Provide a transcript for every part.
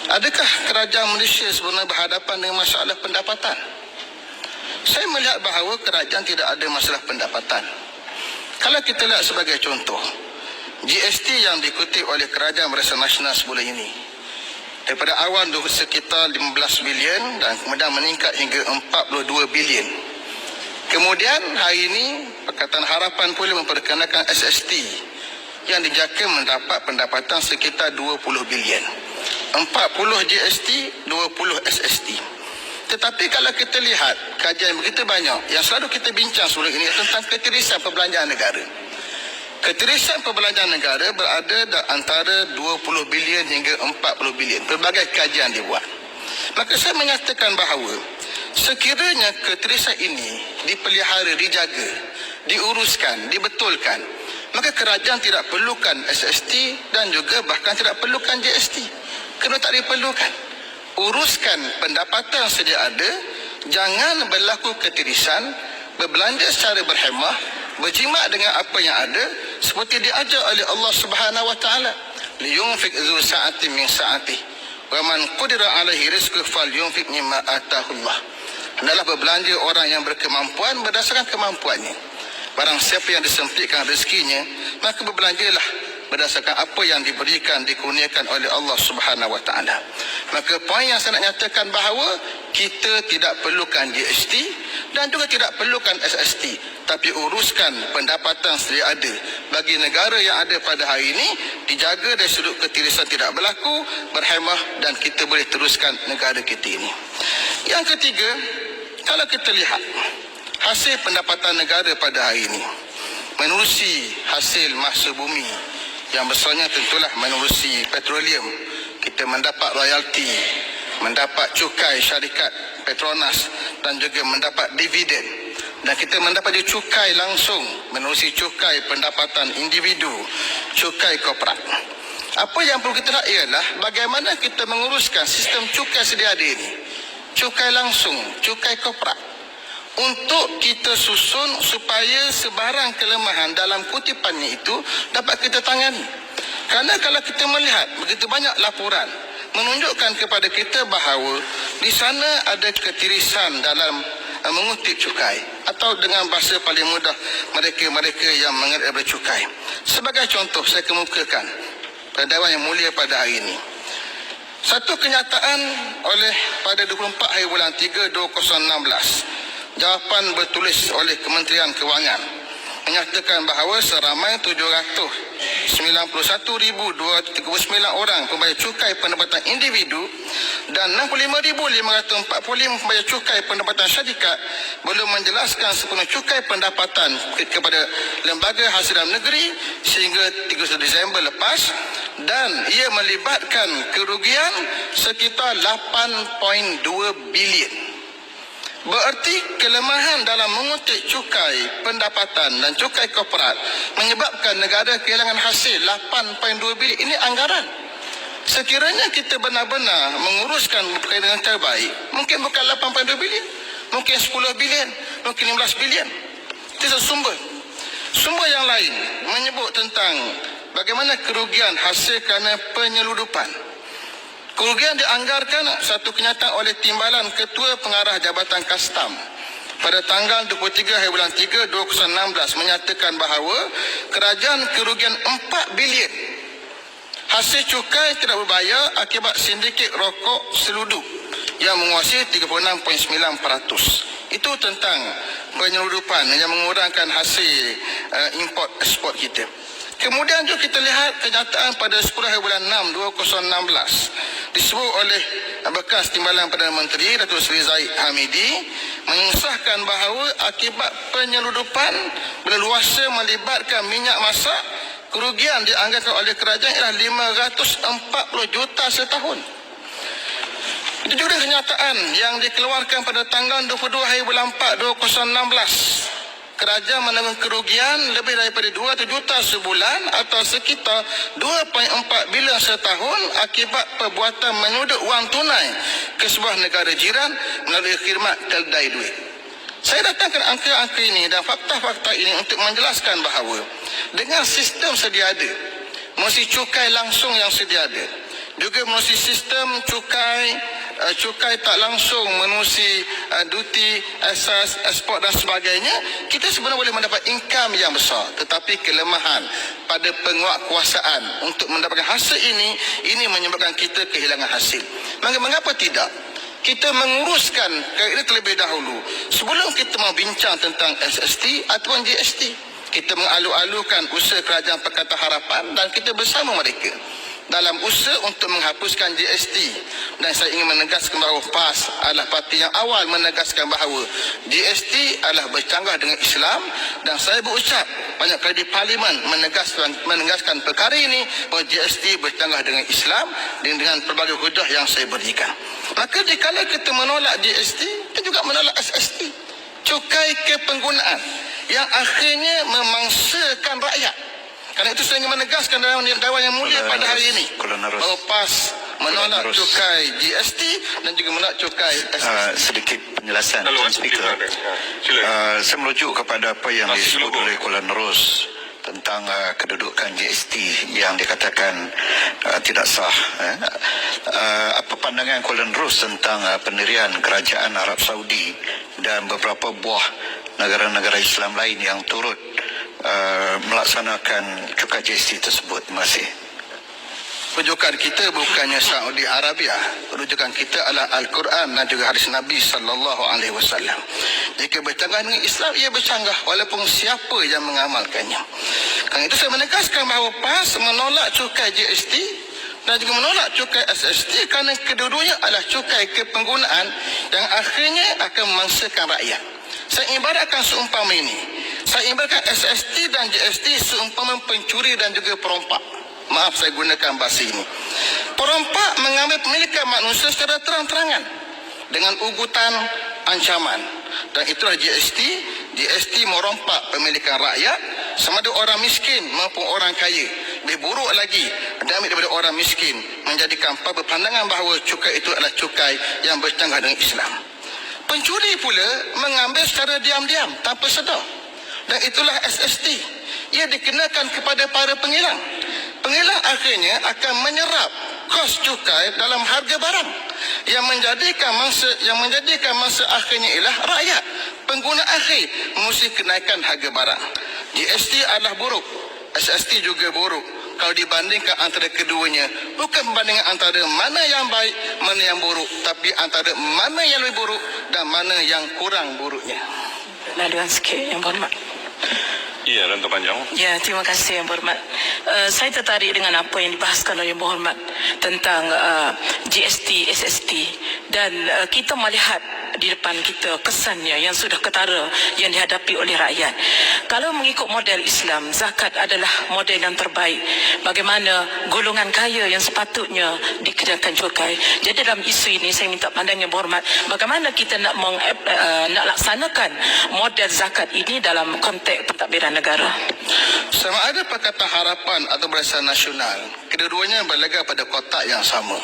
Adakah kerajaan Malaysia sebenarnya berhadapan dengan masalah pendapatan? Saya melihat bahawa kerajaan tidak ada masalah pendapatan. Kalau kita lihat sebagai contoh, GST yang dikutip oleh Kerajaan Barisan Nasional sebulan ini, daripada awal sekitar 15 bilion dan kemudian meningkat hingga 42 bilion. Kemudian hari ini Pakatan Harapan pula memperkenalkan SST yang dijangka mendapat pendapatan sekitar 20 bilion. 40 GST, 20 SST. Tetapi kalau kita lihat kajian begitu banyak yang selalu kita bincang sebelum ini tentang ketirisan perbelanjaan negara. Ketirisan perbelanjaan negara berada antara 20 bilion hingga 40 bilion. Pelbagai kajian dibuat. Maka saya menyatakan bahawa sekiranya ketirisan ini dipelihara, dijaga, diuruskan, dibetulkan, maka kerajaan tidak perlukan SST dan juga bahkan tidak perlukan GST. Kerana tak diperlukan. Uruskan pendapatan sedia ada, jangan berlaku ketirisan, berbelanja secara berhemah, berjimat dengan apa yang ada, seperti diajar oleh Allah Subhanahu wa taala, liyunfik dzu sa'atin min sa'atihi wa man qudira alaihi rizquhu falyunfik mimma ataahu Allah. Adalah berbelanja orang yang berkemampuan berdasarkan kemampuannya. Barang siapa yang disempitkan rezekinya, maka berbelanjalah berdasarkan apa yang diberikan, dikurniakan oleh Allah Subhanahu wa taala. Maka poin yang saya nak nyatakan bahawa kita tidak perlukan GST dan juga tidak perlukan SST, tapi uruskan pendapatan sedia ada bagi negara yang ada pada hari ini, dijaga dari sudut ketirisan tidak berlaku, berhemah, dan kita boleh teruskan negara kita ini. Yang ketiga, kalau kita lihat hasil pendapatan negara pada hari ini menerusi hasil masa bumi yang besarnya tentulah menerusi petroleum. Kita mendapat royalti, mendapat cukai syarikat Petronas dan juga mendapat dividen. Dan kita mendapat cukai langsung menerusi cukai pendapatan individu, cukai korporat. Apa yang perlu kita nak ialah bagaimana kita menguruskan sistem cukai sedia ada ini. Cukai langsung, cukai korporat, untuk kita susun supaya sebarang kelemahan dalam kutipannya itu dapat kita tangani. Kerana kalau kita melihat begitu banyak laporan menunjukkan kepada kita bahawa di sana ada ketirisan dalam mengutip cukai, atau dengan bahasa paling mudah, mereka-mereka yang mengerti daripada cukai. Sebagai contoh, saya kemukakan pada Dewan Yang Mulia pada hari ini satu kenyataan oleh pada 24 hari bulan 3 2016, jawapan bertulis oleh Kementerian Kewangan menyatakan bahawa seramai 791,239 orang pembayar cukai pendapatan individu dan 65,545 pembayar cukai pendapatan syarikat belum menjelaskan sepenuh cukai pendapatan kepada Lembaga Hasilan Negeri sehingga 31 Disember lepas, dan ia melibatkan kerugian sekitar 8.2 bilion. Berarti kelemahan dalam mengutip cukai pendapatan dan cukai korporat menyebabkan negara kehilangan hasil 8.2 bilion. Ini anggaran. Sekiranya kita benar-benar menguruskan dengan terbaik, mungkin bukan 8.2 bilion, mungkin 10 bilion, mungkin 15 bilion. Itu sumber. Sumber yang lain menyebut tentang bagaimana kerugian hasil kerana penyeludupan. Kerugian dianggarkan satu kenyataan oleh Timbalan Ketua Pengarah Jabatan Kastam pada tanggal 23 hari bulan 3 2016 menyatakan bahawa kerajaan kerugian 4 bilion hasil cukai tidak berbayar akibat sindiket rokok seludup yang menguasai 36.9%. Itu tentang penyeludupan yang mengurangkan hasil import ekspor kita. Kemudian juga kita lihat kenyataan pada 10 hari bulan 6 2016 disebut oleh bekas Timbalan Perdana Menteri Datuk Seri Zahid Hamidi mengesahkan bahawa akibat penyeludupan berluasa melibatkan minyak masak, kerugian dianggarkan oleh kerajaan ialah 540 juta setahun. Itu juga kenyataan yang dikeluarkan pada tanggal 22 hari bulan 4 2016. Kerajaan menerima kerugian lebih daripada 200 juta sebulan atau sekitar 2.4 bilion setahun akibat perbuatan menyudut wang tunai ke sebuah negara jiran melalui khidmat keldai duit. Saya datangkan angka-angka ini dan fakta-fakta ini untuk menjelaskan bahawa dengan sistem sedia ada, mesti cukai langsung yang sedia ada, juga melalui sistem cukai tak langsung, melalui duty, asas, ekspor dan sebagainya, kita sebenarnya boleh mendapat income yang besar. Tetapi kelemahan pada penguatkuasaan untuk mendapatkan hasil ini menyebabkan kita kehilangan hasil. Mengapa tidak? Kita menguruskan ini terlebih dahulu sebelum kita membincang tentang SST ataupun GST. Kita mengalu-alukan usaha Kerajaan Pakatan Harapan dan kita bersama mereka dalam usaha untuk menghapuskan GST. Dan saya ingin menegaskan bahawa PAS adalah parti yang awal menegaskan bahawa GST adalah bercanggah dengan Islam, dan saya berucap banyak kali di Parlimen menegaskan perkara ini bahawa GST bercanggah dengan Islam dengan pelbagai hujah yang saya berikan. Maka dikala kita menolak GST, kita juga menolak SST, cukai kepenggunaan yang akhirnya memangsakan rakyat. Kerana itu saya ingin menegaskan dalam Dewan Yang Mulia pada hari ini bahawa PAS menolak cukai GST dan juga menolak cukai SST. Sedikit penjelasan, Tuan Speaker. Saya merujuk kepada apa yang disebut oleh Kuala Nerus tentang kedudukan GST yang dikatakan tidak sah. Apa pandangan Kuala Nerus tentang pendirian Kerajaan Arab Saudi dan beberapa buah negara-negara Islam lain yang turut melaksanakan cukai GST tersebut? Terima kasih. Rujukan kita bukannya Saudi Arabia. Rujukan kita adalah Al-Quran dan juga hadis Nabi SAW. Jika bercanggah dengan Islam, ia bercanggah walaupun siapa yang mengamalkannya. Kerana itu saya menegaskan bahawa PAS menolak cukai GST dan juga menolak cukai SST kerana kedua-duanya adalah cukai kepenggunaan yang akhirnya akan memangsakan rakyat. Saya ibaratkan seumpama ini. Saya ibaratkan SST dan GST seumpama pencuri dan juga perompak. Maaf saya gunakan bahasa ini. Perompak mengambil pemilikan manusia secara terang-terangan dengan ugutan ancaman. Dan itulah GST. GST merompak pemilikan rakyat sama ada orang miskin maupun orang kaya. Lebih buruk lagi, diambil daripada orang miskin, menjadikan berpandangan bahawa cukai itu adalah cukai yang bercanggah dengan Islam. Pencuri pula mengambil secara diam-diam tanpa sedar. Dan itulah SST. Ia dikenakan kepada para pengilang. Pengilang akhirnya akan menyerap kos cukai dalam harga barang yang menjadikan mangsa akhirnya ialah rakyat, pengguna akhir mesti kenaikan harga barang. GST adalah buruk, SST juga buruk. Kalau dibandingkan antara keduanya, bukan perbandingan antara mana yang baik, mana yang buruk, tapi antara mana yang lebih buruk dan mana yang kurang buruknya. Laluan sikit, Yang Berhormat. Ya, rantau panjang. Ya, terima kasih Yang Berhormat. Saya tertarik dengan apa yang dibahaskan oleh Yang Berhormat tentang GST, SST, dan kita melihat di depan kita kesannya yang sudah ketara yang dihadapi oleh rakyat. Kalau mengikut model Islam, zakat adalah model yang terbaik. Bagaimana golongan kaya yang sepatutnya dikenakan cukai. Jadi dalam isu ini saya minta pandangan Yang Berhormat, bagaimana kita nak laksanakan model zakat ini dalam konteks pentadbiran negara. Sama ada Pakatan Harapan atau Barisan Nasional, kedua-duanya berlaga pada kotak yang sama,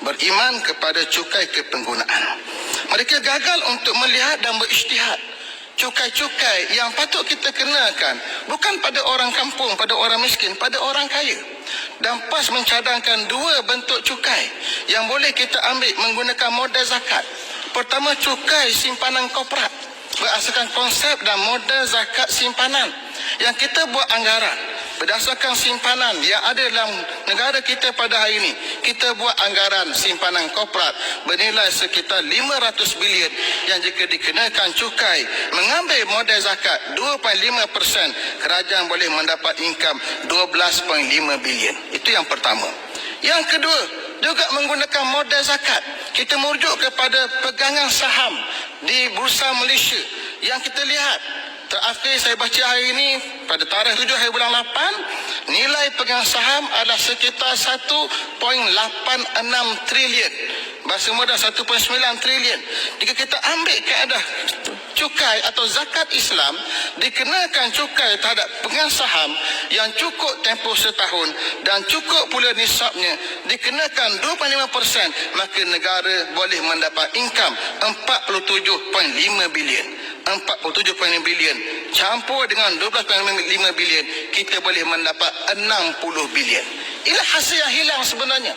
beriman kepada cukai kepenggunaan. Mereka gagal untuk melihat dan berijtihad cukai-cukai yang patut kita kenakan bukan pada orang kampung, pada orang miskin, pada orang kaya. Dan PAS mencadangkan dua bentuk cukai yang boleh kita ambil menggunakan modal zakat. Pertama, cukai simpanan korporat berdasarkan konsep dan model zakat simpanan yang kita buat anggaran berdasarkan simpanan yang ada dalam negara kita pada hari ini. Kita buat anggaran simpanan korporat bernilai sekitar 500 bilion yang jika dikenakan cukai mengambil modal zakat 2.5%, kerajaan boleh mendapat income 12.5 bilion. Itu yang pertama. Yang kedua, juga menggunakan modal zakat. Kita merujuk kepada pegangan saham di Bursa Malaysia yang kita lihat terakhir saya baca hari ini pada tarikh 7 hari bulan 8, nilai pegangan saham adalah sekitar 1.86 trilion. Bahasa mudah 1.9 trilion. Jika kita ambil kaedah cukai atau zakat Islam, dikenakan cukai terhadap pegangan saham yang cukup tempoh setahun dan cukup pula nisabnya, dikenakan 2.5%, maka negara boleh mendapat income 47.5 bilion. 47.5 bilion campur dengan 12.5 bilion, kita boleh mendapat 60 bilion. Inilah hasil yang hilang sebenarnya.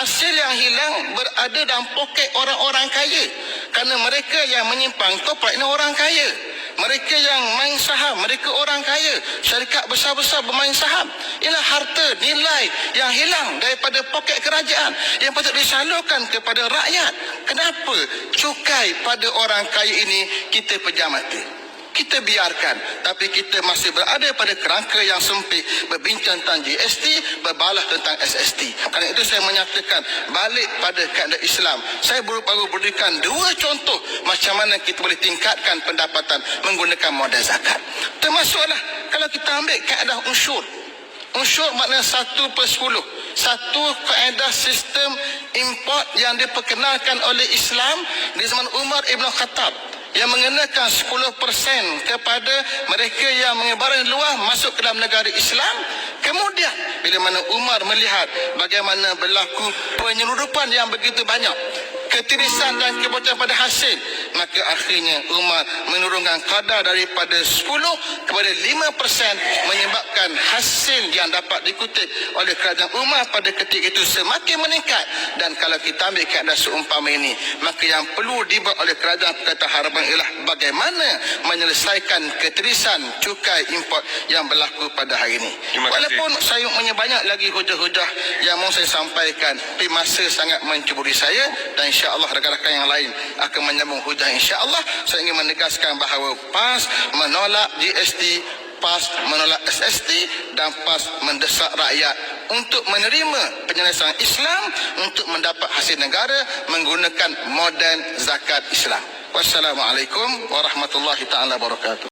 hasil yang hilang berada dalam poket orang-orang kaya. Kerana mereka yang menyimpang toprak ini orang kaya. Mereka yang main saham, mereka orang kaya. Syarikat besar-besar bermain saham. Ialah harta nilai yang hilang daripada poket kerajaan yang patut disalurkan kepada rakyat. Kenapa cukai pada orang kaya ini kita pejam mata? Kita biarkan, tapi kita masih berada pada kerangka yang sempit, berbincang tentang GST, berbalah tentang SST. Kerana itu saya menyatakan balik pada kaedah Islam. Saya baru berikan 2 contoh macam mana kita boleh tingkatkan pendapatan menggunakan modal zakat. Termasuklah kalau kita ambil kaedah unsur. Unsur maknanya 1/10. Satu kaedah sistem import yang diperkenalkan oleh Islam di zaman Umar Ibn Khattab, yang mengenakan 10% kepada mereka yang menyebarkan luar masuk ke dalam negara Islam. Kemudian bila mana Umar melihat bagaimana berlaku penyeludupan yang begitu banyak, ketirisan dan kebocoran pada hasil, maka akhirnya Umar menurunkan kadar daripada 10 kepada 5%, menyebabkan hasil yang dapat dikutip oleh kerajaan Umar pada ketika itu semakin meningkat. Dan kalau kita ambil kaedah seumpama ini, maka yang perlu dibuat oleh kerajaan Pakatan Harapan ialah bagaimana menyelesaikan ketirisan cukai import yang berlaku pada hari ini. Walaupun saya punya banyak lagi hujah-hujah yang mau saya sampaikan, tapi masa sangat mencuburi saya, dan insya-Allah rakan-rakan yang lain akan menyambung hujah insya-Allah. Saya ingin menegaskan bahawa PAS menolak GST, PAS menolak SST, dan PAS mendesak rakyat untuk menerima penyelesaian Islam untuk mendapat hasil negara menggunakan model zakat Islam. Wassalamualaikum warahmatullahi taala wabarakatuh.